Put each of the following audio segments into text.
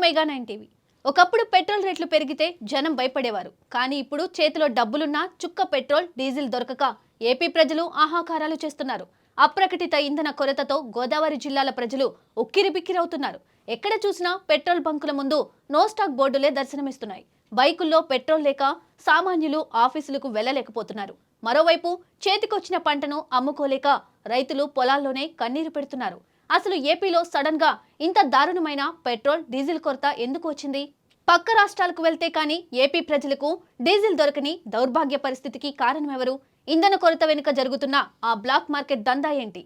మెగా9 TV. ఒకప్పుడు petrol రేట్లు పెరిగితే జనం భయపడేవారు. కానీ ఇప్పుడు చేతిలో డబ్బులున్నా చుక్క పెట్రోల్, డీజిల్ దొరకక ఏపీ ప్రజలు ఆహాకారాలు చేస్తున్నారు. అప్రకటిత ఇంధన కొరతతో గోదావరి జిల్లాల ప్రజలు ఉక్కిరిబిక్కిరవుతున్నారు. ఎక్కడ చూసినా పెట్రోల్ బంకుల ముందు నో స్టాక్ బోర్డులే దర్శనమిస్తున్నాయి. బైకుల్లో పెట్రోల్ లేక సామాన్యులు ఆఫీసులకు వెళ్లలేకపోతున్నారు. మరోవైపు చేతికొచ్చిన పంటను అమ్ముకోలేక రైతులు పొలాల్లోనే కన్నీరు పెడుతున్నారు. అసలు ఏపీలో సడన్ గా ఇంత దారుణమైన పెట్రోల్, డీజిల్ కొరత ఎందుకు వచ్చింది? పక్క రాష్ట్రాలకు వెళ్తే కానీ ఏపీ ప్రజలకు డీజిల్ దొరకని దౌర్భాగ్య పరిస్థితికి కారణం ఎవరు? ఇంధన కొరత వెనుక జరుగుతున్న ఆ బ్లాక్ మార్కెట్ దందా ఏంటి?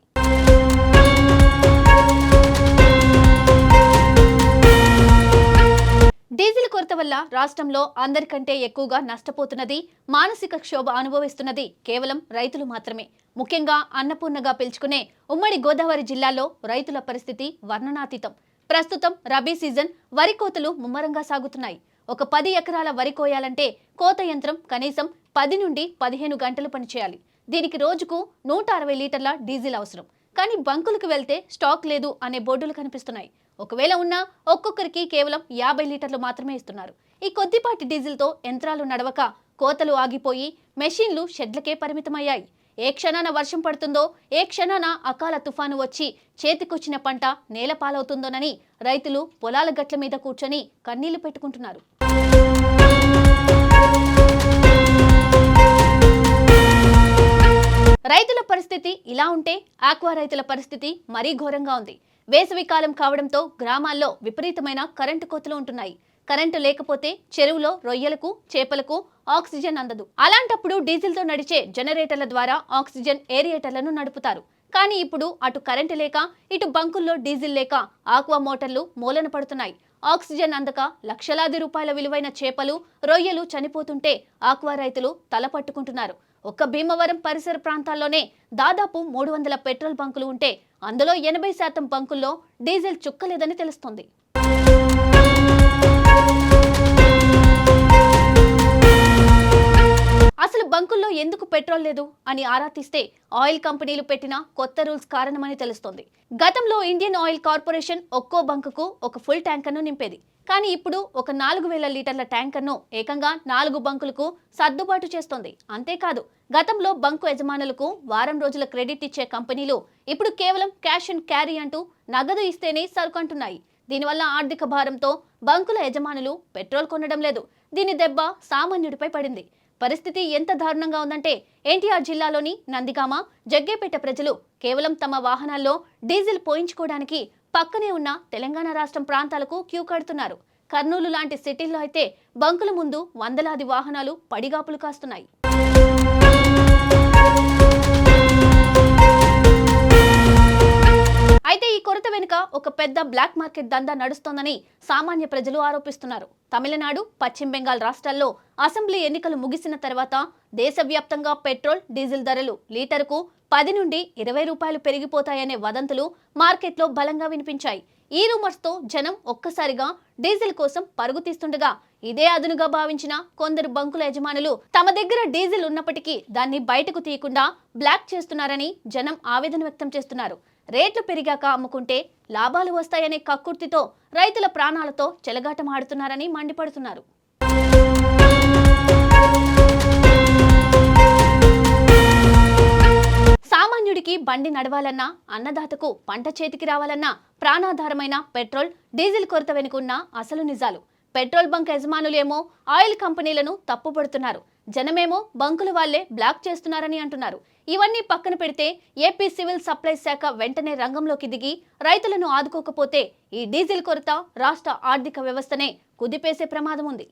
డీజిల్ కొరత వల్ల రాష్ట్రంలో అందరికంటే ఎక్కువగా నష్టపోతున్నది, మానసిక క్షోభ అనుభవిస్తున్నది కేవలం రైతులు మాత్రమే. ముఖ్యంగా అన్నపూర్ణగా పిలుచుకునే ఉమ్మడి గోదావరి జిల్లాలో రైతుల పరిస్థితి వర్ణనాతీతం. ప్రస్తుతం రబీ సీజన్, వరి కోతలు ముమ్మరంగా సాగుతున్నాయి. ఒక 10 ఎకరాల వరి కోయాలంటే కోత యంత్రం కనీసం 10 నుండి 15 గంటలు పనిచేయాలి. దీనికి రోజుకు 160 లీటర్ల డీజిల్ అవసరం. కానీ బంకులకు వెళ్తే స్టాక్ లేదు అనే బోర్డులు కనిపిస్తున్నాయి. ఒకవేళ ఉన్నా ఒక్కొక్కరికి కేవలం 50 లీటర్లు మాత్రమే ఇస్తున్నారు. ఈ కొద్దిపాటి డీజిల్తో యంత్రాలు నడవక కోతలు ఆగిపోయి మెషిన్లు షెడ్లకే పరిమితమయ్యాయి. ఏ క్షణాన వర్షం పడుతుందో, ఏ క్షణాన అకాల తుఫాను వచ్చి చేతికొచ్చిన పంట నేలపాలవుతుందోనని రైతులు పొలాల గట్ల మీద కూర్చొని కన్నీళ్లు పెట్టుకుంటున్నారు. రైతుల పరిస్థితి ఇలా ఉంటే ఆక్వా రైతుల పరిస్థితి మరీ ఘోరంగా ఉంది. వేసవి కాలం కావడంతో గ్రామాల్లో విపరీతమైన కరెంటు కోతలు ఉంటున్నాయి. కరెంటు లేకపోతే చెరువులో రొయ్యలకు, చేపలకు ఆక్సిజన్ అందదు. అలాంటప్పుడు డీజిల్తో నడిచే జనరేటర్ల ద్వారా ఆక్సిజన్ ఏరియేటర్లను నడుపుతారు. కానీ ఇప్పుడు అటు కరెంటు లేక, ఇటు బంకుల్లో డీజిల్ లేక ఆక్వా మోటార్లు మూలన పడుతున్నాయి. ఆక్సిజన్ అందక లక్షలాది రూపాయల విలువైన చేపలు, రొయ్యలు చనిపోతుంటే ఆక్వా రైతులు తల పట్టుకుంటున్నారు. ఒక్క భీమవరం పరిసర ప్రాంతాల్లోనే దాదాపు 300 పెట్రోల్ బంకులు ఉంటే అందులో 80% బంకుల్లో డీజిల్ చుక్కలేదని తెలుస్తోంది. అసలు బంకుల్లో ఎందుకు పెట్రోల్ లేదు అని ఆరా తీస్తే ఆయిల్ కంపెనీలు పెట్టిన కొత్త రూల్స్ కారణమని తెలుస్తోంది. గతంలో ఇండియన్ ఆయిల్ కార్పొరేషన్ ఒక్కో బంకుకు ఒక ఫుల్ ట్యాంకర్ను నింపేది. కానీ ఇప్పుడు ఒక 4000 లీటర్ల ట్యాంకర్ను ఏకంగా 4 బంకులకు సర్దుబాటు చేస్తోంది. అంతేకాదు, గతంలో బంకు యజమానులకు వారం రోజుల క్రెడిట్ ఇచ్చే కంపెనీలు ఇప్పుడు కేవలం క్యాష్ అండ్ క్యారీ అంటూ నగదు ఇస్తేనే సరుకు అంటున్నాయి. దీనివల్ల ఆర్థిక భారంతో బంకుల యజమానులు పెట్రోల్ కొనడం లేదు. దీని దెబ్బ సామాన్యుడిపై పడింది. పరిస్థితి ఎంత దారుణంగా ఉందంటే ఎన్టీఆర్ జిల్లాలోని నందిగామ, జగ్గేపేట ప్రజలు కేవలం తమ వాహనాల్లో డీజిల్ పోయించుకోవడానికి పక్కనే ఉన్న తెలంగాణ రాష్ట్రం ప్రాంతాలకు క్యూ కడుతున్నారు. కర్నూలు లాంటి సిటీల్లో అయితే బంకుల ముందు వందలాది వాహనాలు పడిగాపులు కాస్తున్నాయి. అయితే ఈ కొరత వెనుక ఒక పెద్ద బ్లాక్ మార్కెట్ దందా నడుస్తోందని సామాన్య ప్రజలు ఆరోపిస్తున్నారు. తమిళనాడు, పశ్చిమ బెంగాల్ రాష్ట్రాల్లో అసెంబ్లీ ఎన్నికలు ముగిసిన తర్వాత దేశవ్యాప్తంగా పెట్రోల్, డీజిల్ ధరలు లీటరుకు 10 నుండి 20 రూపాయలు పెరిగిపోతాయనే వదంతులు మార్కెట్లో బలంగా వినిపించాయి. ఈ రూమర్స్తో జనం ఒక్కసారిగా డీజిల్ కోసం పరుగు తీస్తుండగా ఇదే అదునుగా భావించిన కొందరు బంకుల యజమానులు తమ దగ్గర డీజిల్ ఉన్నప్పటికీ దాన్ని బయటకు తీయకుండా బ్లాక్ చేస్తున్నారని జనం ఆవేదన వ్యక్తం చేస్తున్నారు. రేట్లు పెరిగాక అమ్ముకుంటే లాభాలు వస్తాయనే కక్కుర్తితో రైతుల ప్రాణాలతో చెలగాటమాడుతున్నారని మండిపడుతున్నారు. సామాన్యుడికి బండి నడవాలన్నా, అన్నదాతకు పంట చేతికి రావాలన్నా ప్రాణాధారమైన పెట్రోల్, డీజిల్ కొరత వెనుకున్న అసలు నిజాలు. పెట్రోల్ బంక్ యజమానులేమో ఆయిల్ కంపెనీలను తప్పుపడుతున్నారు. జనమేమో బంకుల వాళ్లే బ్లాక్ చేస్తున్నారని అంటున్నారు. ఇవన్నీ పక్కన పెడితే ఏపీ సివిల్ సప్లైస్ శాఖ వెంటనే రంగంలోకి దిగి రైతులను ఆదుకోకపోతే ఈ డీజిల్ కొరత రాష్ట్ర ఆర్థిక వ్యవస్థనే కుదిపేసే ప్రమాదం ఉంది.